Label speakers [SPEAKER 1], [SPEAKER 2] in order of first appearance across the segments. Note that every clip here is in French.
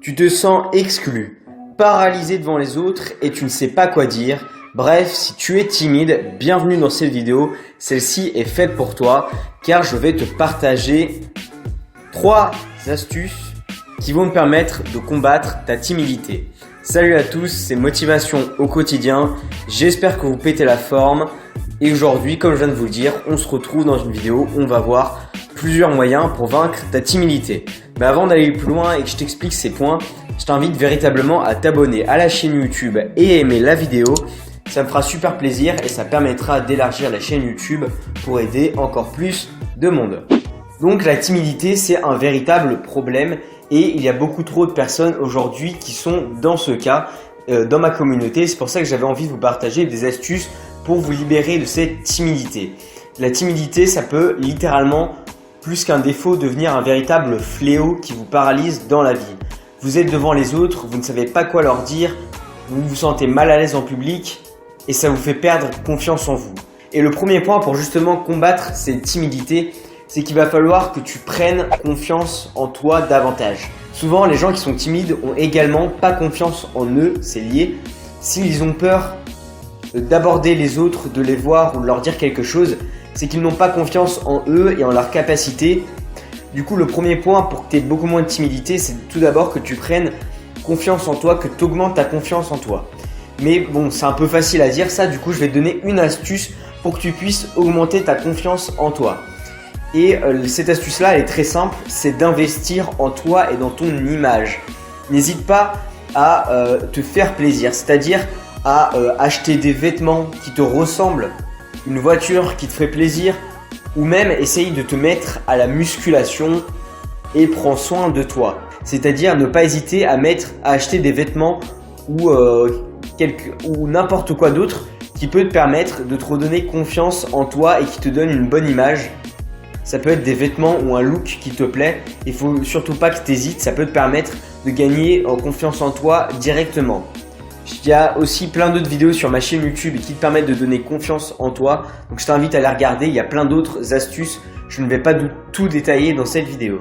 [SPEAKER 1] Tu te sens exclu, paralysé devant les autres et tu ne sais pas quoi dire. Bref, si tu es timide, bienvenue dans cette vidéo. Celle-ci est faite pour toi car je vais te partager 3 astuces qui vont te permettre de combattre ta timidité. Salut à tous, c'est Motivation au quotidien. J'espère que vous pétez la forme. Et aujourd'hui, comme je viens de vous le dire, on se retrouve dans une vidéo où on va voir plusieurs moyens pour vaincre ta timidité. Mais avant d'aller plus loin et que je t'explique ces points, je t'invite véritablement à t'abonner à la chaîne YouTube et aimer la vidéo. Ça me fera super plaisir et ça permettra d'élargir la chaîne YouTube pour aider encore plus de monde. Donc la timidité, c'est un véritable problème et il y a beaucoup trop de personnes aujourd'hui qui sont dans ce cas dans ma communauté. C'est pour ça que j'avais envie de vous partager des astuces pour vous libérer de cette timidité. La timidité, ça peut littéralement, plus qu'un défaut, devenir un véritable fléau qui vous paralyse dans la vie. Vous êtes devant les autres, vous ne savez pas quoi leur dire, vous vous sentez mal à l'aise en public et ça vous fait perdre confiance en vous. Et le premier point pour justement combattre cette timidité, c'est qu'il va falloir que tu prennes confiance en toi davantage. Souvent, les gens qui sont timides ont également pas confiance en eux, c'est lié. S'ils ont peur d'aborder les autres, de les voir ou de leur dire quelque chose, c'est qu'ils n'ont pas confiance en eux et en leurs capacités. Du coup, le premier point pour que tu aies beaucoup moins de timidité, c'est tout d'abord que tu prennes confiance en toi, que tu augmentes ta confiance en toi. Mais bon, c'est un peu facile à dire ça, du coup, je vais te donner une astuce pour que tu puisses augmenter ta confiance en toi. Et cette astuce-là, elle est très simple, c'est d'investir en toi et dans ton image. N'hésite pas à te faire plaisir, c'est-à-dire à acheter des vêtements qui te ressemblent, une voiture qui te ferait plaisir, ou même essaye de te mettre à la musculation et prends soin de toi. C'est-à-dire ne pas hésiter à acheter des vêtements ou n'importe quoi d'autre qui peut te permettre de te redonner confiance en toi et qui te donne une bonne image. Ça peut être des vêtements ou un look qui te plaît. Il faut surtout pas que tu hésites, ça peut te permettre de gagner en confiance en toi directement. Il y a aussi plein d'autres vidéos sur ma chaîne YouTube qui te permettent de donner confiance en toi. Donc je t'invite à les regarder, il y a plein d'autres astuces. Je ne vais pas tout détailler dans cette vidéo.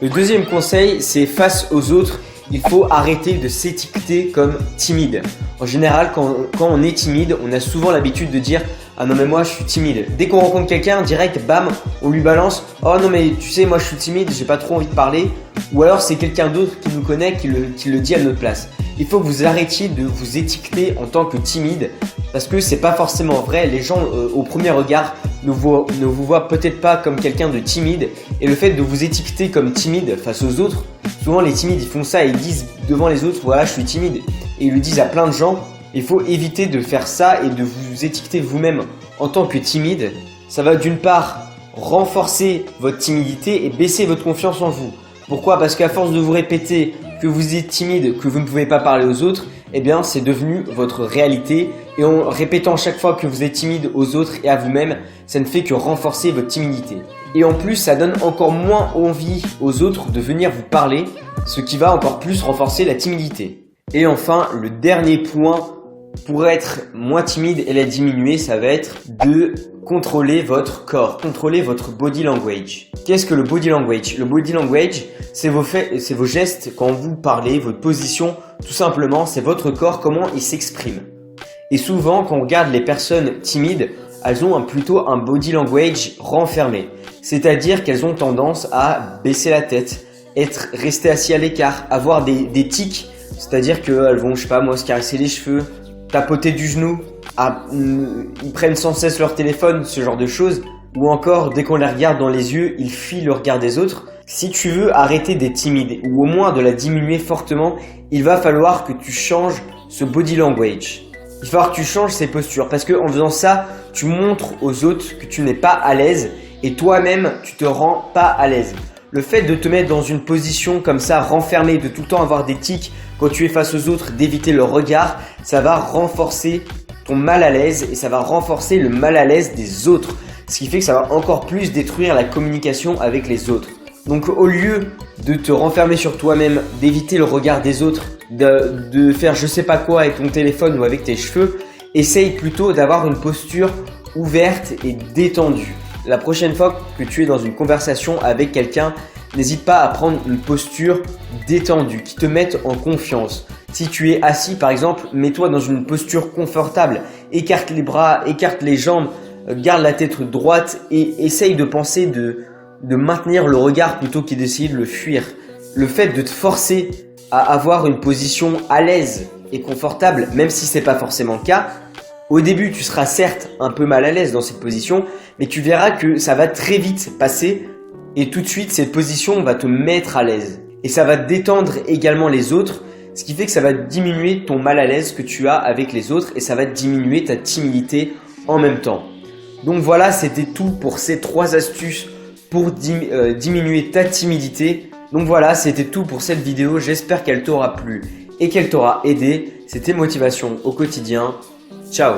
[SPEAKER 1] Le deuxième conseil, c'est face aux autres, il faut arrêter de s'étiqueter comme timide. En général, quand on est timide, on a souvent l'habitude de dire « Ah non mais moi je suis timide ». Dès qu'on rencontre quelqu'un, direct, bam, on lui balance « Oh non mais tu sais, moi je suis timide, j'ai pas trop envie de parler ». Ou alors c'est quelqu'un d'autre qui nous connaît qui le dit à notre place. Il faut que vous arrêtiez de vous étiqueter en tant que timide parce que c'est pas forcément vrai. Les gens au premier regard ne vous voient peut-être pas comme quelqu'un de timide et le fait de vous étiqueter comme timide face aux autres, souvent les timides ils font ça et ils disent devant les autres voilà je suis timide et ils le disent à plein de gens. Il faut éviter de faire ça et de vous étiqueter vous-même en tant que timide. Ça va d'une part renforcer votre timidité et baisser votre confiance en vous. Pourquoi ? Parce qu'à force de vous répéter que vous êtes timide, que vous ne pouvez pas parler aux autres, eh bien c'est devenu votre réalité. Et en répétant chaque fois que vous êtes timide aux autres et à vous-même, ça ne fait que renforcer votre timidité. Et en plus, ça donne encore moins envie aux autres de venir vous parler, ce qui va encore plus renforcer la timidité. Et enfin, le dernier point pour être moins timide et la diminuer, ça va être de contrôler votre corps, contrôler votre body language. Qu'est-ce que le body language ? Le body language, c'est vos gestes quand vous parlez, votre position, tout simplement, c'est votre corps, comment il s'exprime. Et souvent, quand on regarde les personnes timides, elles ont plutôt un body language renfermé. C'est-à-dire qu'elles ont tendance à baisser la tête, rester assis à l'écart, avoir des tics, c'est-à-dire qu'elles vont, je sais pas moi, se caresser les cheveux, tapoter du genou, ils prennent sans cesse leur téléphone, ce genre de choses. Ou encore, dès qu'on les regarde dans les yeux, ils fuient le regard des autres. Si tu veux arrêter d'être timide ou au moins de la diminuer fortement, il va falloir que tu changes ce body language. Il va falloir que tu changes ces postures parce qu'en faisant ça, tu montres aux autres que tu n'es pas à l'aise et toi-même, tu te rends pas à l'aise. Le fait de te mettre dans une position comme ça, renfermée, de tout le temps avoir des tics quand tu es face aux autres, d'éviter leur regard, ça va renforcer ton mal à l'aise et ça va renforcer le mal à l'aise des autres. Ce qui fait que ça va encore plus détruire la communication avec les autres. Donc au lieu de te renfermer sur toi-même, d'éviter le regard des autres, de faire je sais pas quoi avec ton téléphone ou avec tes cheveux, essaye plutôt d'avoir une posture ouverte et détendue. La prochaine fois que tu es dans une conversation avec quelqu'un, n'hésite pas à prendre une posture détendue, qui te mette en confiance. Si tu es assis par exemple, mets-toi dans une posture confortable, écarte les bras, écarte les jambes, garde la tête droite et essaye de penser de maintenir le regard plutôt que d'essayer de le fuir. Le fait de te forcer à avoir une position à l'aise et confortable, même si ce n'est pas forcément le cas, au début tu seras certes un peu mal à l'aise dans cette position, mais tu verras que ça va très vite passer et tout de suite cette position va te mettre à l'aise. Et ça va détendre également les autres, ce qui fait que ça va diminuer ton mal à l'aise que tu as avec les autres et ça va diminuer ta timidité en même temps. Donc voilà, c'était tout pour ces 3 astuces pour diminuer ta timidité. Donc voilà, c'était tout pour cette vidéo. J'espère qu'elle t'aura plu et qu'elle t'aura aidé. C'était Motivation au quotidien. Ciao!